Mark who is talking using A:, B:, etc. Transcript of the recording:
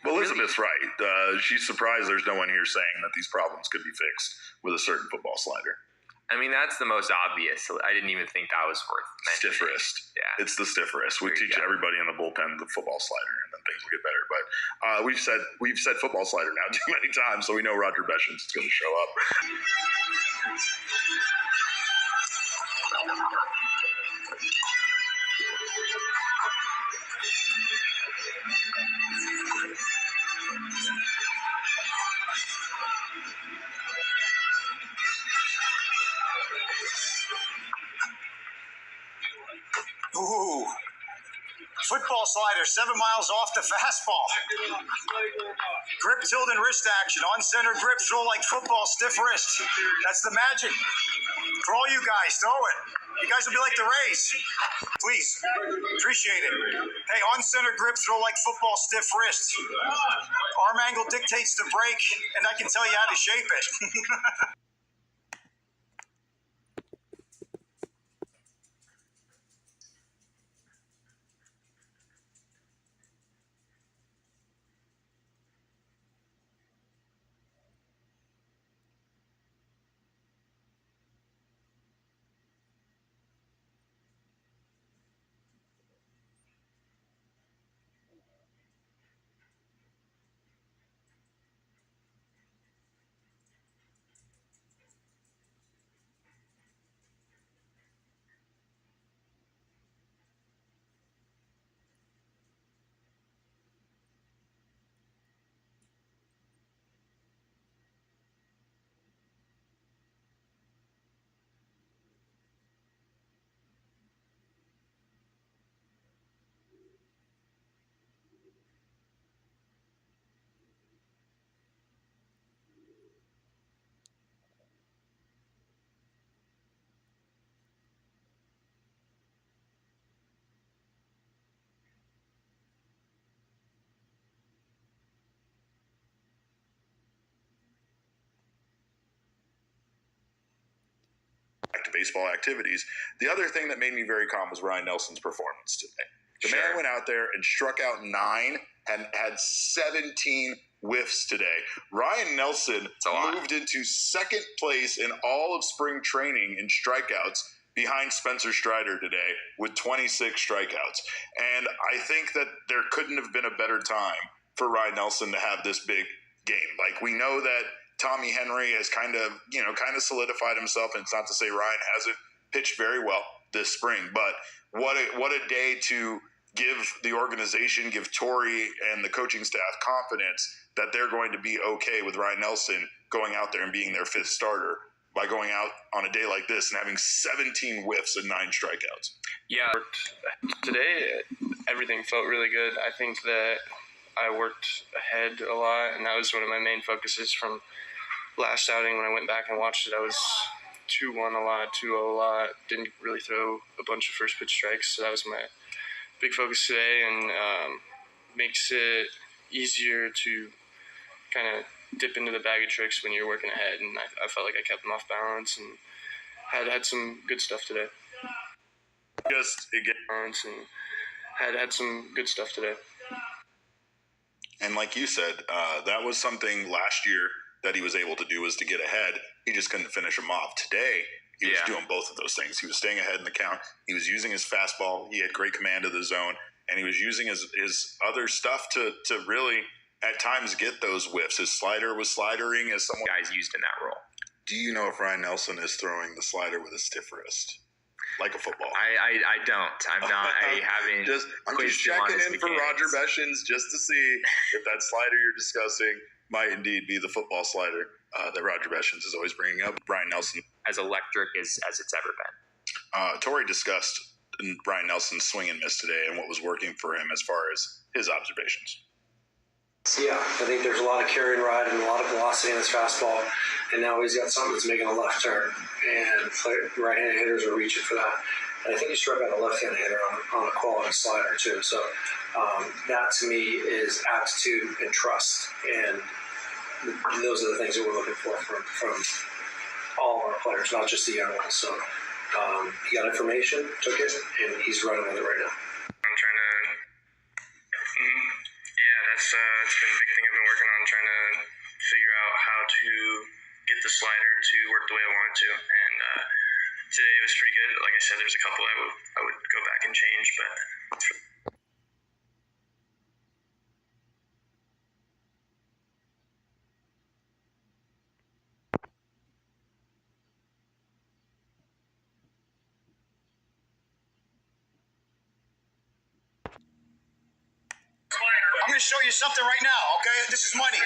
A: Well, Elizabeth's right. She's surprised there's no one here saying that these problems could be fixed with a certain football slider.
B: I mean, that's the most obvious. I didn't even think that was worth mentioning.
A: Stiff wrist.
B: Yeah.
A: It's the stiff wrist. We teach everybody in the bullpen the football slider, and then things will get better. But we've said football slider now too many times, so we know Roger Beshens is going to show up.
C: Ooh. Football slider, 7 miles off the fastball. Grip, tilt, and wrist action. On center grip, throw like football, stiff wrist. That's the magic. For all you guys, throw it. You guys will be like the Rays. Please. Appreciate it. Hey, on center grip, throw like football, stiff wrist. Arm angle dictates the break, and I can tell you how to shape it.
A: To baseball activities. The other thing that made me very calm was Ryan Nelson's performance today. The man went out there and struck out 9 and had 17 whiffs today. Ryan Nelson moved into second place in all of spring training in strikeouts behind Spencer Strider today with 26 strikeouts. And I think that there couldn't have been a better time for Ryan Nelson to have this big game. Like, we know that Tommy Henry has kind of solidified himself, and it's not to say Ryan hasn't pitched very well this spring, but what a day to give the organization, give Torrey and the coaching staff confidence that they're going to be okay with Ryan Nelson going out there and being their 5th starter by going out on a day like this and having 17 whiffs and 9 strikeouts.
D: Yeah, today everything felt really good. I think that I worked ahead a lot, and that was one of my main focuses from last outing. When I went back and watched it, I was 2-1 a lot, 2-0 a lot, didn't really throw a bunch of first pitch strikes, so that was my big focus today, and makes it easier to kind of dip into the bag of tricks when you're working ahead, and I felt like I kept them off balance and had some good stuff today. Had some good stuff today.
A: And like you said, that was something last year that he was able to do, was to get ahead. He just couldn't finish them off. Today, he was doing both of those things. He was staying ahead in the count. He was using his fastball. He had great command of the zone. And he was using his other stuff to really, at times, get those whiffs. His slider was slidering as someone
B: guys used in that role.
A: Do you know if Ryan Nelson is throwing the slider with a stiff wrist? Like a football.
B: I don't. I'm not. I haven't.
A: I'm just checking in for Roger Beshens just to see if that slider you're discussing might indeed be the football slider that Roger Beshens is always bringing up. Ryan Nelson.
B: As electric as it's ever been.
A: Torrey discussed Ryan Nelson's swing and miss today and what was working for him as far as his observations.
E: Yeah, I think there's a lot of carry and ride and a lot of velocity in his fastball, and now he's got something that's making a left turn, and right-handed hitters are reaching for that. And I think he struck out a left-handed hitter on a quality slider too. So that to me is aptitude and trust, and those are the things that we're looking for from all of our players, not just the young ones. So he got information, took it, and he's running with it right now.
D: I'm trying to, yeah, it's been a big thing I've been working on, trying to figure out how to get the slider to work the way I want it to. And today it was pretty good. Like I said, there's a couple I would go back and change, but.
C: I'm going to show you something right now, okay? This is money.